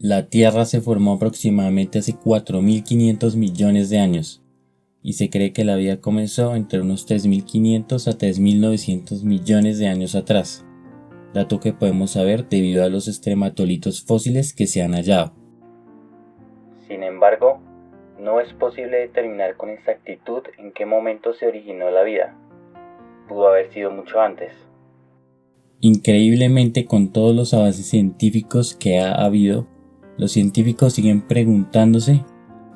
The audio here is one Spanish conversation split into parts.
La Tierra se formó aproximadamente hace 4.500 millones de años y se cree que la vida comenzó entre unos 3.500 a 3.900 millones de años atrás, dato que podemos saber debido a los estrematolitos fósiles que se han hallado. Sin embargo, no es posible determinar con exactitud en qué momento se originó la vida. Pudo haber sido mucho antes. Increíblemente, con todos los avances científicos que ha habido, los científicos siguen preguntándose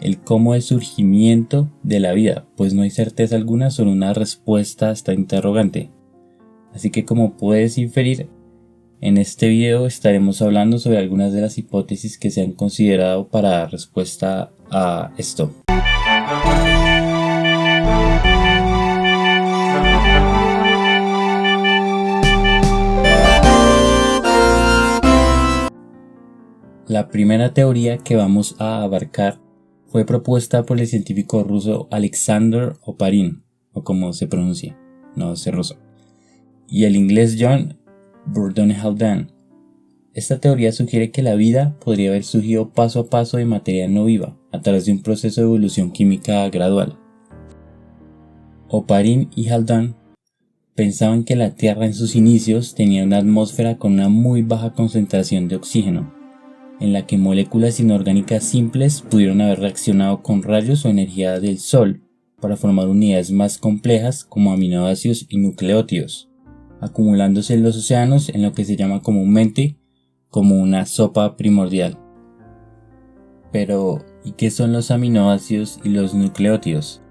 el cómo del surgimiento de la vida, pues no hay certeza alguna sobre una respuesta a esta interrogante. Así que, como puedes inferir, en este video estaremos hablando sobre algunas de las hipótesis que se han considerado para dar respuesta a esto. La primera teoría que vamos a abarcar fue propuesta por el científico ruso Alexander Oparin, o como se pronuncia, no sé ruso, y el inglés John Burdon-Haldane. Esta teoría sugiere que la vida podría haber surgido paso a paso de materia no viva, a través de un proceso de evolución química gradual. Oparin y Haldane pensaban que la Tierra en sus inicios tenía una atmósfera con una muy baja concentración de oxígeno, en la que moléculas inorgánicas simples pudieron haber reaccionado con rayos o energía del Sol para formar unidades más complejas como aminoácidos y nucleótidos, acumulándose en los océanos en lo que se llama comúnmente como una sopa primordial. Pero, ¿y qué son los aminoácidos y los nucleótidos?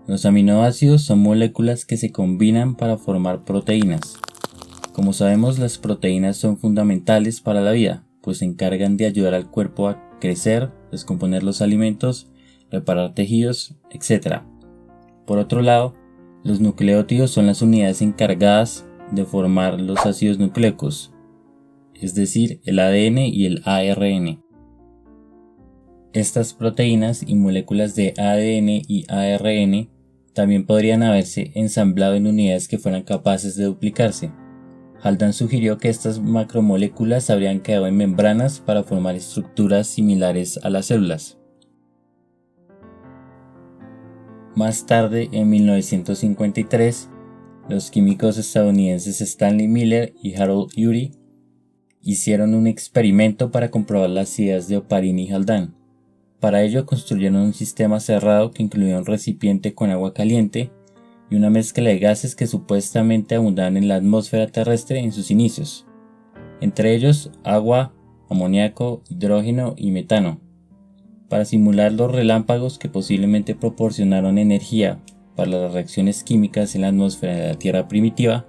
Los aminoácidos son moléculas que se combinan para formar proteínas. Como sabemos, las proteínas son fundamentales para la vida, pues se encargan de ayudar al cuerpo a crecer, descomponer los alimentos, reparar tejidos, etc. Por otro lado, los nucleótidos son las unidades encargadas de formar los ácidos nucleicos, es decir, el ADN y el ARN. Estas proteínas y moléculas de ADN y ARN también podrían haberse ensamblado en unidades que fueran capaces de duplicarse. Haldane sugirió que estas macromoléculas habrían quedado en membranas para formar estructuras similares a las células. Más tarde, en 1953, los químicos estadounidenses Stanley Miller y Harold Urey hicieron un experimento para comprobar las ideas de Oparin y Haldane. Para ello construyeron un sistema cerrado que incluía un recipiente con agua caliente y una mezcla de gases que supuestamente abundaban en la atmósfera terrestre en sus inicios, entre ellos agua, amoníaco, hidrógeno y metano. Para simular los relámpagos que posiblemente proporcionaron energía para las reacciones químicas en la atmósfera de la Tierra primitiva,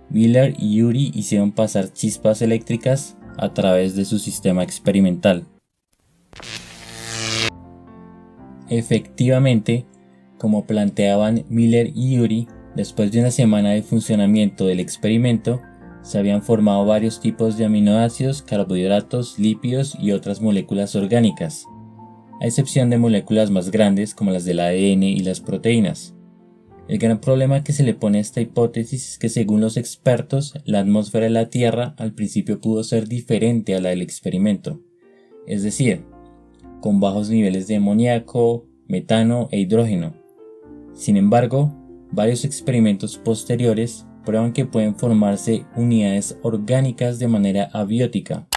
Miller y Urey hicieron pasar chispas eléctricas a través de su sistema experimental. Efectivamente, como planteaban Miller y Urey, después de una semana de funcionamiento del experimento, se habían formado varios tipos de aminoácidos, carbohidratos, lípidos y otras moléculas orgánicas, a excepción de moléculas más grandes como las del ADN y las proteínas. El gran problema que se le pone a esta hipótesis es que, según los expertos, la atmósfera de la Tierra al principio pudo ser diferente a la del experimento, es decir, con bajos niveles de amoníaco, metano e hidrógeno. Sin embargo, varios experimentos posteriores prueban que pueden formarse unidades orgánicas de manera abiótica,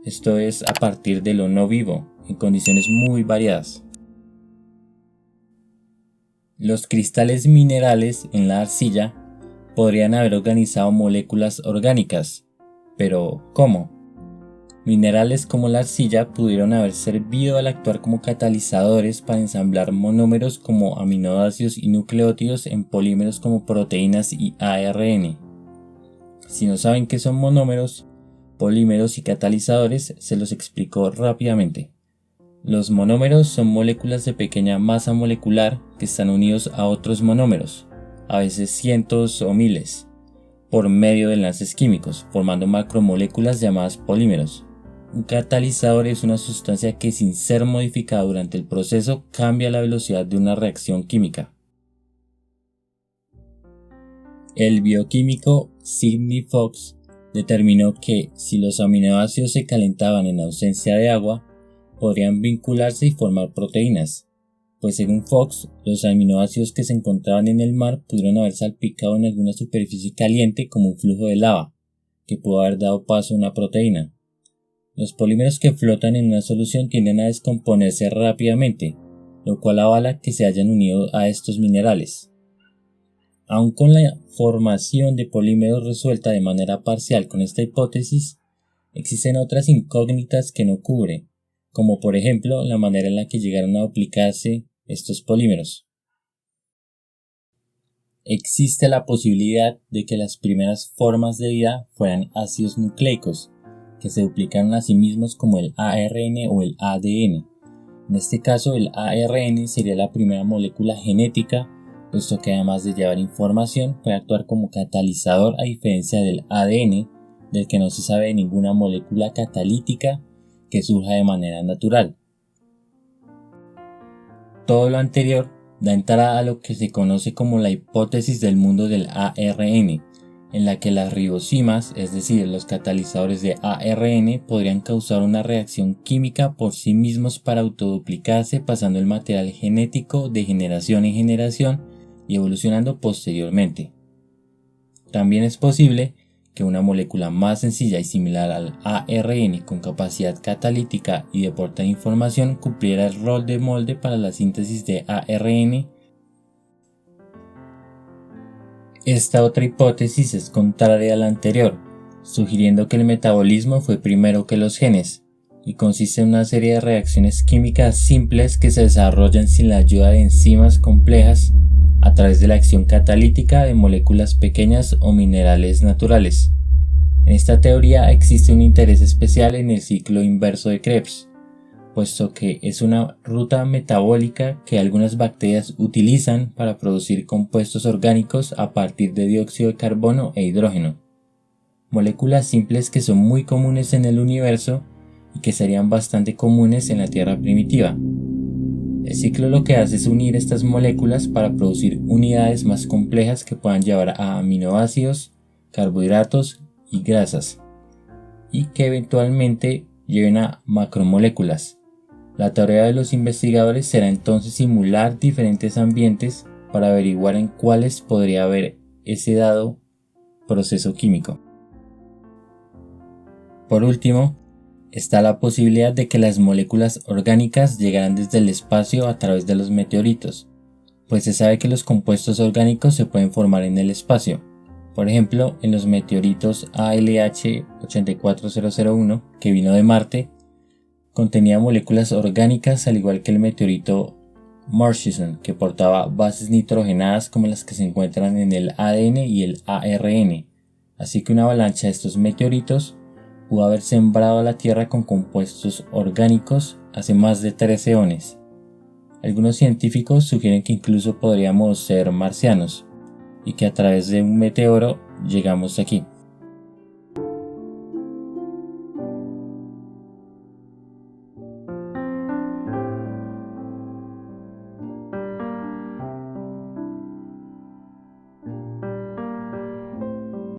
esto es, a partir de lo no vivo, en condiciones muy variadas. Los cristales minerales en la arcilla podrían haber organizado moléculas orgánicas, pero ¿cómo? Minerales como la arcilla pudieron haber servido al actuar como catalizadores para ensamblar monómeros como aminoácidos y nucleótidos en polímeros como proteínas y ARN. Si no saben qué son monómeros, polímeros y catalizadores, se los explico rápidamente. Los monómeros son moléculas de pequeña masa molecular que están unidos a otros monómeros, a veces cientos o miles, por medio de enlaces químicos, formando macromoléculas llamadas polímeros. Un catalizador es una sustancia que, sin ser modificada durante el proceso, cambia la velocidad de una reacción química. El bioquímico Sidney Fox determinó que si los aminoácidos se calentaban en ausencia de agua, podrían vincularse y formar proteínas, pues según Fox, los aminoácidos que se encontraban en el mar pudieron haber salpicado en alguna superficie caliente como un flujo de lava, que pudo haber dado paso a una proteína. Los polímeros que flotan en una solución tienden a descomponerse rápidamente, lo cual avala que se hayan unido a estos minerales. Aun con la formación de polímeros resuelta de manera parcial con esta hipótesis, existen otras incógnitas que no cubre, como por ejemplo la manera en la que llegaron a duplicarse estos polímeros. Existe la posibilidad de que las primeras formas de vida fueran ácidos nucleicos, que se duplicaron a sí mismos como el ARN o el ADN. En este caso, el ARN sería la primera molécula genética, puesto que además de llevar información, puede actuar como catalizador a diferencia del ADN, del que no se sabe de ninguna molécula catalítica que surja de manera natural. Todo lo anterior da entrada a lo que se conoce como la hipótesis del mundo del ARN, en la que las ribosimas, es decir, los catalizadores de ARN, podrían causar una reacción química por sí mismos para autoduplicarse, pasando el material genético de generación en generación y evolucionando posteriormente. También es posible que una molécula más sencilla y similar al ARN con capacidad catalítica y de portar información cumpliera el rol de molde para la síntesis de ARN. Esta otra hipótesis es contraria a la anterior, sugiriendo que el metabolismo fue primero que los genes, y consiste en una serie de reacciones químicas simples que se desarrollan sin la ayuda de enzimas complejas a través de la acción catalítica de moléculas pequeñas o minerales naturales. En esta teoría existe un interés especial en el ciclo inverso de Krebs, puesto que es una ruta metabólica que algunas bacterias utilizan para producir compuestos orgánicos a partir de dióxido de carbono e hidrógeno, moléculas simples que son muy comunes en el universo y que serían bastante comunes en la Tierra primitiva. El ciclo lo que hace es unir estas moléculas para producir unidades más complejas que puedan llevar a aminoácidos, carbohidratos y grasas, y que eventualmente lleven a macromoléculas. La tarea de los investigadores será entonces simular diferentes ambientes para averiguar en cuáles podría haber ese dado proceso químico. Por último, está la posibilidad de que las moléculas orgánicas llegaran desde el espacio a través de los meteoritos, pues se sabe que los compuestos orgánicos se pueden formar en el espacio. Por ejemplo, en los meteoritos ALH 84001, que vino de Marte, contenía moléculas orgánicas al igual que el meteorito Murchison, que portaba bases nitrogenadas como las que se encuentran en el ADN y el ARN, así que una avalancha de estos meteoritos pudo haber sembrado a la Tierra con compuestos orgánicos hace más de 13 eones. Algunos científicos sugieren que incluso podríamos ser marcianos y que a través de un meteoro llegamos aquí.